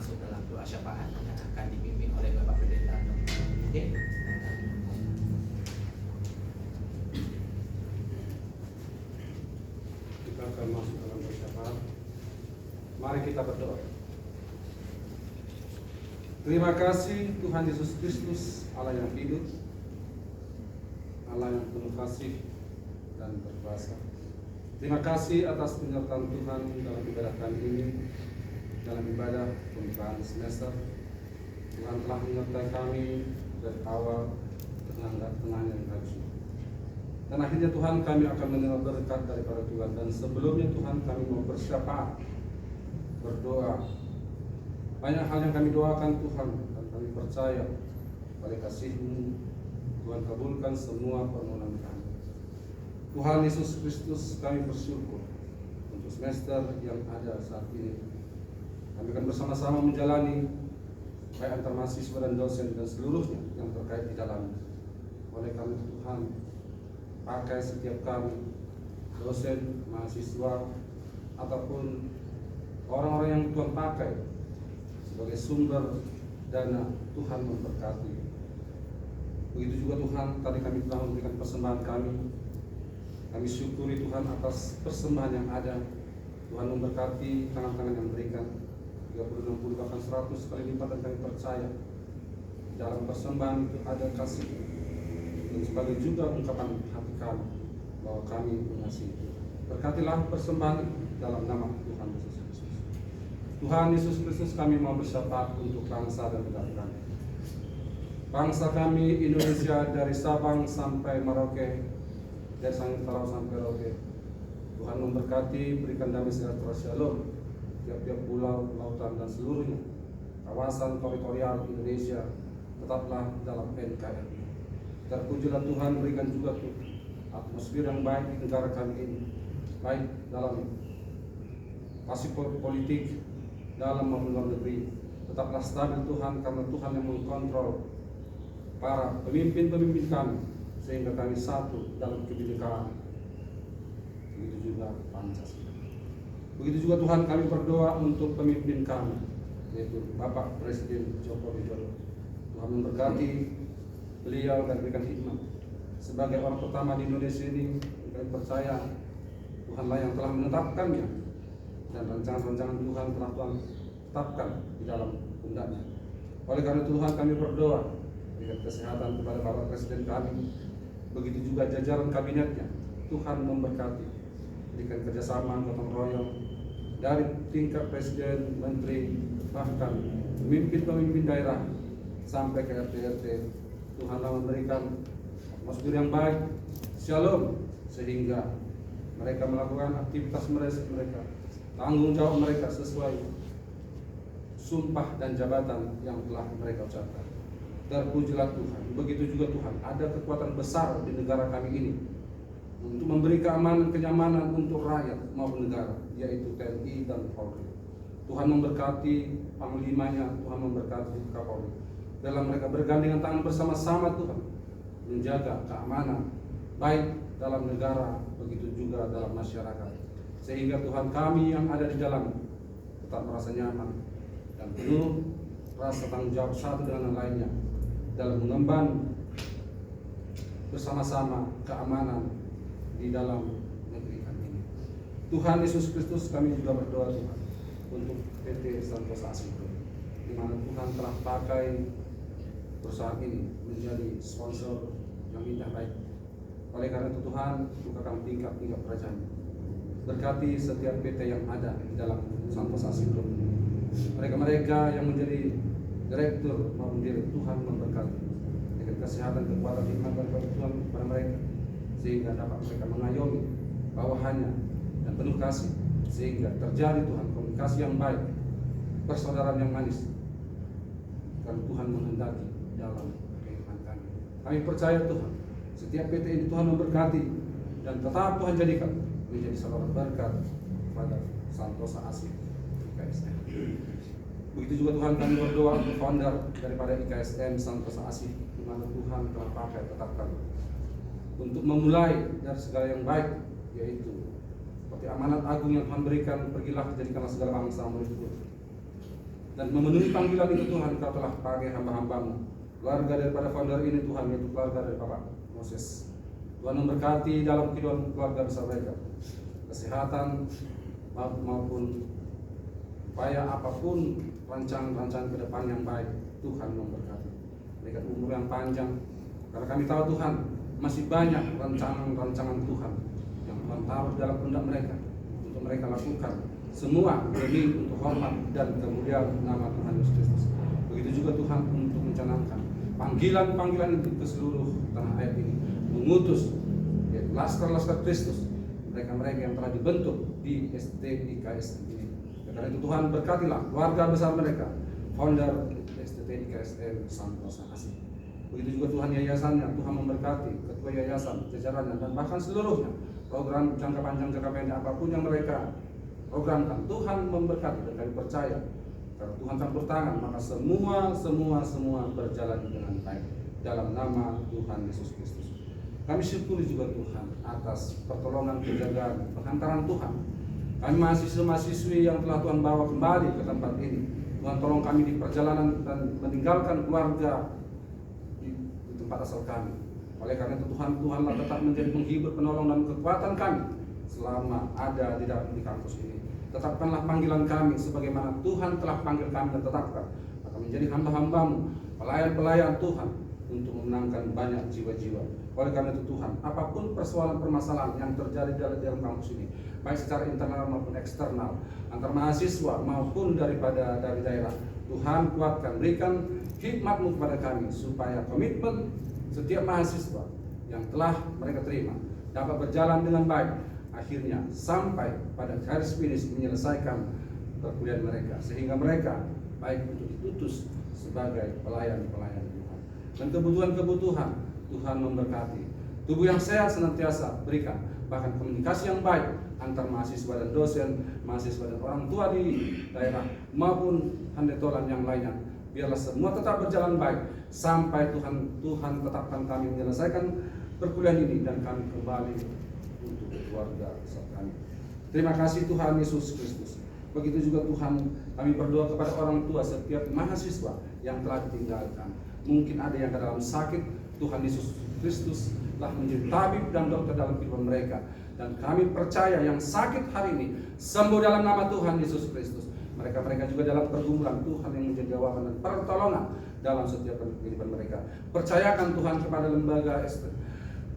masuk dalam doa syafaat yang akan dipimpin oleh Bapak Pendeta. Oke. Kita akan masuk dalam doa syafaat. Mari kita berdoa. Terima kasih Tuhan Yesus Kristus, Allah yang hidup, Allah yang penuh kasih dan berkuasa. Terima kasih atas penyertaan Tuhan dalam ibadah kami ini, dalam ibadah pembukaan semester. Tuhan telah menyertai kami dari awal tengah-tengahnya yang habis. Dan akhirnya Tuhan kami akan menerima berkat daripada Tuhan. Dan sebelumnya Tuhan kami mau bersyafaat, berdoa. Banyak hal yang kami doakan Tuhan, dan kami percaya pada kasih-Mu. Tuhan kabulkan semua permohonan kami. Tuhan Yesus Kristus, kami bersyukur untuk semester yang ada saat ini. Kami akan bersama-sama menjalani baik antar mahasiswa dan dosen dan seluruhnya yang terkait di dalamnya. Oleh karena Tuhan, pakai setiap kami, dosen, mahasiswa, ataupun orang-orang yang Tuhan pakai sebagai sumber dana, Tuhan memberkati. Begitu juga Tuhan, tadi kami telah memberikan persembahan kami. Kami syukuri Tuhan atas persembahan yang ada. Tuhan memberkati tangan-tangan yang memberikan 30, 60, bahkan 100 kali lipat, dan kami percaya dalam persembahan itu ada kasih dan sebagai juga ungkapan hati kami bahwa kami mengasihi. Berkatilah persembahan itu dalam nama Tuhan Yesus Kristus. Tuhan Yesus Kristus, kami mau bersyafaat untuk bangsa dan negara kami. Bangsa kami Indonesia dari Sabang sampai Merauke, dari Sangitala sampai Merauke. Tuhan memberkati, berikan damai sejahtera shalom tiap-tiap pulau, lautan dan seluruhnya kawasan teritorial Indonesia tetaplah dalam NKRI. Terpujilah Tuhan, berikan juga atmosfer yang baik di negara kami ini, baik dalam pasif politik, dalam maupun luar negeri. Tetaplah stabil Tuhan, karena Tuhan yang mengkontrol para pemimpin-pemimpin kami, sehingga kami satu dalam kebinekaan. Begitu juga Pancasila. Begitu juga Tuhan, kami berdoa untuk pemimpin kami, yaitu Bapak Presiden Joko Widodo. Tuhan memberkati beliau dan berikan hikmat. Sebagai orang pertama di Indonesia ini, kami percaya Tuhanlah yang telah menetapkannya, dan rancangan-rancangan Tuhan telah Tuhan tetapkan di dalam pundaknya. Oleh karena itu Tuhan, kami berdoa berikan kesehatan kepada Bapak Presiden kami. Begitu juga jajaran kabinetnya. Tuhan memberkati, berikan kerjasama gotong royong dari tingkat presiden, menteri, bahkan pemimpin-pemimpin daerah sampai ke RT-RT. Tuhanlah memberikan atmosfer yang baik, shalom, sehingga mereka melakukan aktivitas mereka, tanggung jawab mereka sesuai sumpah dan jabatan yang telah mereka ucapkan. Terpujilah Tuhan. Begitu juga Tuhan, ada kekuatan besar di negara kami ini untuk memberi keamanan, kenyamanan untuk rakyat maupun negara, yaitu TNI dan Polri. Tuhan memberkati panglimanya, Tuhan memberkati Kapolri. Dalam mereka bergandengan tangan bersama-sama Tuhan menjaga keamanan baik dalam negara, begitu juga dalam masyarakat, sehingga Tuhan kami yang ada di dalam tetap merasa nyaman dan penuh rasa tanggung jawab satu dengan yang lainnya dalam mengemban bersama-sama keamanan di dalam negeri kami ini. Tuhan Yesus Kristus, kami juga berdoa Tuhan untuk PT Santosa Asiko, di mana Tuhan telah pakai perusahaan ini menjadi sponsor yang indah baik. Oleh karena itu Tuhan, bukakan tingkat-tingkat kerajaan. Berkati setiap PT yang ada di dalam Santosa Asiko. Mereka-mereka yang menjadi direktur maupun direktur, Tuhan memberkati dengan kesehatan, kekuatan, hikmat daripada Tuhan kepada mereka, sehingga dapat mereka mengayomi bawahannya dan penuh kasih, sehingga terjadi Tuhan komunikasi yang baik, persaudaraan yang manis, karena Tuhan menghendaki dalam kehidupan kami. Kami percaya Tuhan, setiap PT ini Tuhan memberkati dan tetap Tuhan jadikan menjadi saluran berkat pada Santosa Asih IKSM. Begitu juga Tuhan, kami berdoa untuk founder daripada IKSM Santosa Asih, di mana Tuhan telah pakai tetapkan untuk memulai dari segala yang baik, yaitu seperti amanat agung yang Tuhan berikan, pergilah jadikanlah segala bangsa murid-Mu. dan memenuhi panggilan itu Tuhan. Kau telah pakai hamba-hambamu, keluarga daripada founder ini Tuhan, yaitu keluarga dari Bapak Moses. Tuhan memberkati dalam kehidupan keluarga besar mereka, kesehatan maupun upaya apapun rancangan-rancangan ke depan yang baik. Tuhan memberkati mereka umur yang panjang, karena kami tahu Tuhan masih banyak rancangan-rancangan Tuhan yang Tuhan taruh dalam pundak mereka untuk mereka lakukan semua demi untuk hormat dan kemuliaan nama Tuhan Yesus Kristus. Begitu juga Tuhan untuk mencanangkan panggilan-panggilan itu ke seluruh tanah air ini, mengutus laskar-laskar Kristus, mereka-mereka yang telah dibentuk di STIKSM ini. Karena itu Tuhan berkatilah keluarga besar mereka, founder STIKSM Santosa Asih. Begitu juga Tuhan yayasannya, Tuhan memberkati ketua yayasan, jajarannya, dan bahkan seluruhnya program jangka panjang, jangka pendek apapun yang mereka programkan, Tuhan memberkati. Dan kami percaya kalau Tuhan campur tangan, maka semua berjalan dengan baik dalam nama Tuhan Yesus Kristus. Kami syukuri juga Tuhan atas pertolongan, penjagaan, penghantaran Tuhan. Kami mahasiswa-mahasiswi yang telah Tuhan bawa kembali ke tempat ini, Tuhan tolong kami di perjalanan dan meninggalkan keluarga di tempat asal kami. Oleh karena itu Tuhanlah tetap menjadi penghibur, penolong dan kekuatan kami selama ada di kampus ini. Tetapkanlah panggilan kami sebagaimana Tuhan telah panggil kami dan tetapkan, maka menjadi hamba-hambamu, pelayan-pelayan Tuhan untuk memenangkan banyak jiwa-jiwa. Oleh karena itu Tuhan, apapun persoalan-permasalahan yang terjadi dalam kampus ini, baik secara internal maupun eksternal, antar mahasiswa maupun dari daerah, Tuhan kuatkan, berikan hikmat-Mu kepada kami supaya komitmen setiap mahasiswa yang telah mereka terima dapat berjalan dengan baik, akhirnya sampai pada garis finish menyelesaikan perkuliahan mereka, sehingga mereka baik untuk diutus sebagai pelayan-pelayan Tuhan. Dan kebutuhan-kebutuhan Tuhan memberkati. Tubuh yang sehat senantiasa berikan, bahkan komunikasi yang baik antar mahasiswa dan dosen, mahasiswa dan orang tua di daerah maupun handetolan yang lainnya. Biarlah semua tetap berjalan baik sampai Tuhan tetapkan kami menyelesaikan perkuliahan ini dan kami kembali untuk keluarga besar kami. Terima kasih Tuhan Yesus Kristus. Begitu juga Tuhan, kami berdoa kepada orang tua setiap mahasiswa yang telah ditinggalkan. Mungkin ada yang dalam sakit, Tuhan Yesus Kristus telah menjadi tabib dan dokter dalam kehidupan mereka. Dan kami percaya yang sakit hari ini sembuh dalam nama Tuhan Yesus Kristus. Mereka juga dalam pergumulan, Tuhan yang menjadi jawaban dan pertolongan dalam setiap kehidupan mereka. Percayakan Tuhan kepada lembaga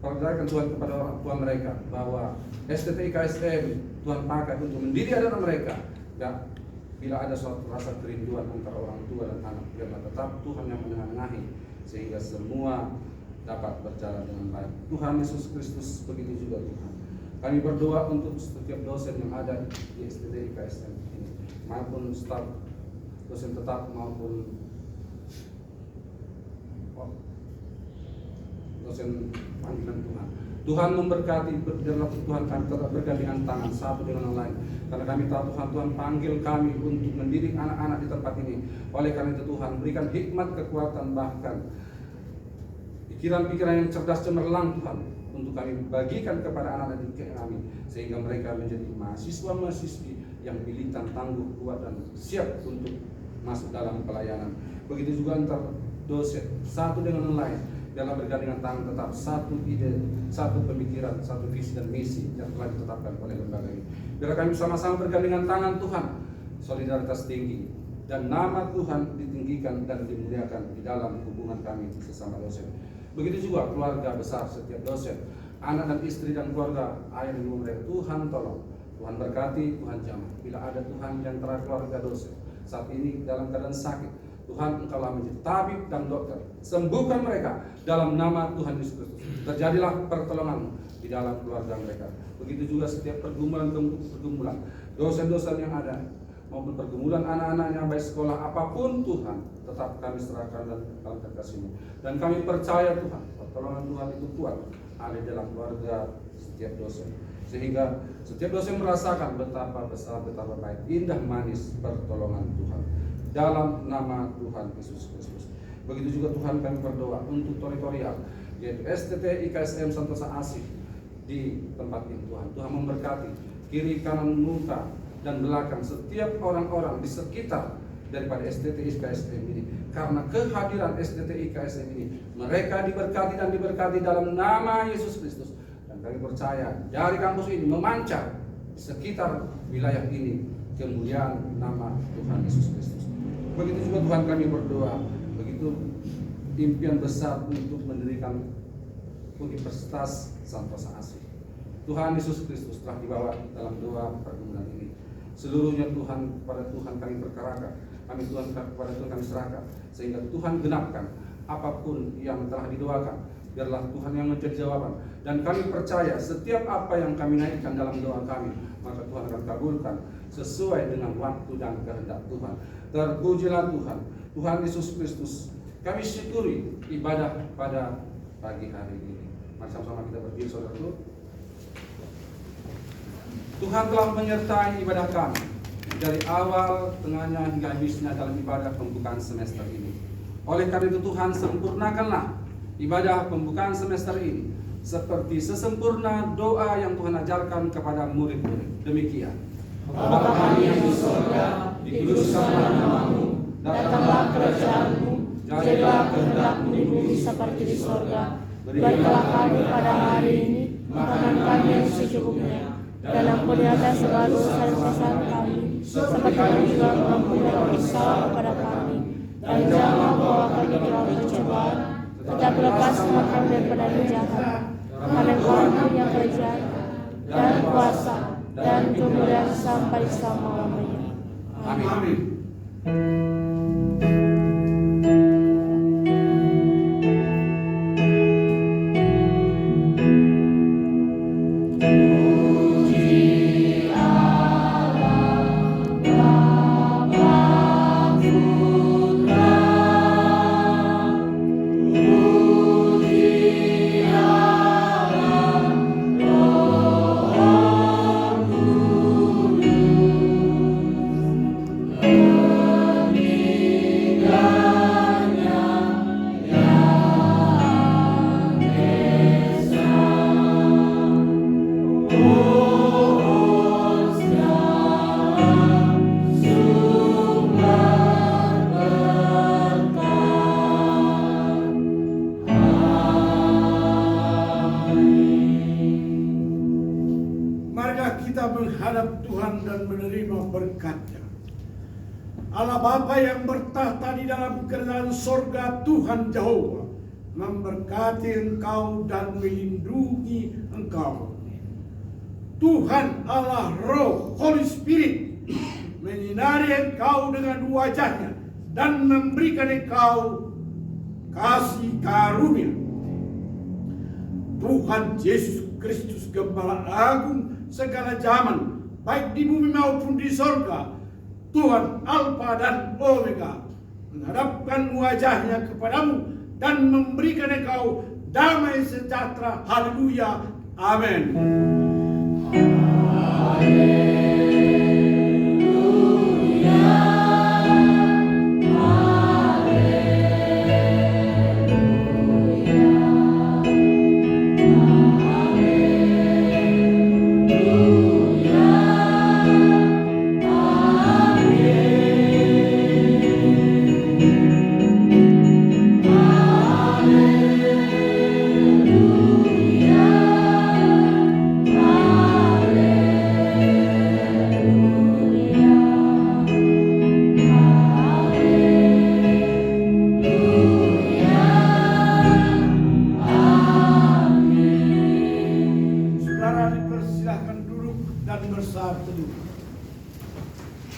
percayakan Tuhan kepada orang tua mereka bahwa STIKSM Tuhan pakai untuk mendidik anak mereka. Dan bila ada suatu rasa kerinduan antara orang tua dan anak, biarlah tetap Tuhan yang menengahi sehingga semua dapat berjalan dengan baik. Tuhan Yesus Kristus, begitu juga Tuhan. Kami berdoa untuk setiap dosen yang ada di STIKSM ini, maupun staf dosen tetap maupun dosen panggilan Tuhan. Tuhan memberkati, dalam Tuhan kami tetap bergandengan tangan satu dengan yang lain. Karena kami tahu Tuhan panggil kami untuk mendidik anak-anak di tempat ini. Oleh karena itu Tuhan berikan hikmat, kekuatan, bahkan pikiran-pikiran yang cerdas cemerlang Tuhan untuk kami bagikan kepada anak-anak didik kami, sehingga mereka menjadi mahasiswa-mahasiswi yang militan, tangguh, kuat dan siap untuk masuk dalam pelayanan. Begitu juga antar dosen satu dengan yang lain dalam bergandengan tangan, tetap satu ide, satu pemikiran, satu visi dan misi yang telah ditetapkan oleh lembaga ini. Biar kami sama-sama bergandengan tangan Tuhan, solidaritas tinggi, dan nama Tuhan ditinggikan dan dimuliakan di dalam hubungan kami sesama dosen. Begitu juga keluarga besar setiap dosen, anak dan istri dan keluarga ayah dan ibu mereka. Tuhan tolong, Tuhan berkati, Tuhan jamah. Bila ada Tuhan yang antara keluarga dosen saat ini dalam keadaan sakit, Tuhan Engkaulah menjadi tabib dan dokter. Sembuhkan mereka dalam nama Tuhan Yesus Kristus. Terjadilah pertolongan di dalam keluarga mereka. Begitu juga setiap pergumulan dosen-dosen yang ada, maupun pergumulan anak-anaknya baik sekolah apapun Tuhan, tetap kami serahkan dalam kasih-Mu. Dan kami percaya Tuhan, pertolongan Tuhan itu kuat ada dalam keluarga setiap dosen, sehingga setiap dosen merasakan betapa besar, betapa baik, indah, manis pertolongan Tuhan dalam nama Tuhan Yesus Kristus. Begitu juga Tuhan kami berdoa untuk teritorial, yaitu STIKSM Santosa Asih di tempat ini Tuhan. Tuhan memberkati kiri kanan muka dan belakang setiap orang-orang di sekitar daripada STTI KSM ini. Karena kehadiran STTI KSM ini, mereka diberkati dan diberkati dalam nama Yesus Kristus. Dan kami percaya dari kampus ini memancar sekitar wilayah ini kemuliaan nama Tuhan Yesus Kristus. Begitu juga Tuhan kami berdoa, begitu impian besar untuk mendirikan Universitas Santosa Asih. Tuhan Yesus Kristus telah dibawa dalam doa pergumulan ini. Seluruhnya Tuhan, kepada Tuhan kami perkarakan, kepada Tuhan kami serahkan, sehingga Tuhan genapkan apapun yang telah didoakan. Biarlah Tuhan yang menjadi jawaban. Dan kami percaya setiap apa yang kami naikkan dalam doa kami, maka Tuhan akan kabulkan sesuai dengan waktu dan kehendak Tuhan. Terpujilah Tuhan, Tuhan Yesus Kristus. Kami syukuri ibadah pada pagi hari ini. Mari sama-sama kita berdiri, saudaraku. Tuhan telah menyertai ibadah kami dari awal, tengahnya hingga habisnya dalam ibadah pembukaan semester ini. Oleh karena itu Tuhan sempurnakanlah ibadah pembukaan semester ini seperti sesempurna doa yang Tuhan ajarkan kepada murid-murid. Demikian. Bapa kami yang di surga, dikuduskanlah namamu, datanglah kerajaan-Mu, jadilah kehendak-Mu di bumi seperti di surga. Berikanlah kami pada hari ini makanan kami yang secukupnya, dan ampuni atas segala dosa dan kesalahan kami, seperti kami juga mengampuni orang bersalah kepada kami. Dan janganlah membawa kami ke dalam pencobaan, tetapi lepaskanlah kami daripada yang jahat. Karena Engkau punya kerajaan dan kuasa dan kemuliaan sampai selama-lamanya. Amin. menghadap Tuhan dan menerima berkat-Nya. Allah Bapa yang bertahta di dalam kerajaan sorga, Tuhan Yehova memberkati engkau dan melindungi engkau. Tuhan Allah Roh, Holy Spirit, menyinari engkau dengan wajah-Nya dan memberikan engkau kasih karunia. Tuhan Yesus Kristus, Gembala Agung segala zaman, baik di bumi maupun di sorga, Tuhan Alfa dan Omega, menghadapkan wajah-Nya kepadamu dan memberikan engkau damai sejahtera. Haleluya. Amin.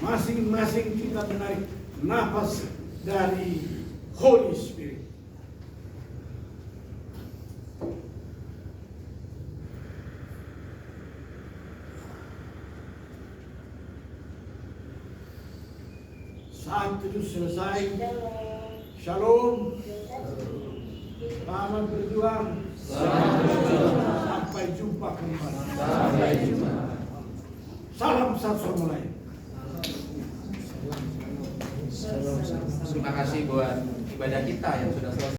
Masing-masing kita menarik nafas dari Holy Spirit. Saat itu selesai. Shalom. Selamat berjuang. Sampai jumpa kembali. Salam satu sama lain. Terima kasih buat ibadah kita yang sudah selesai.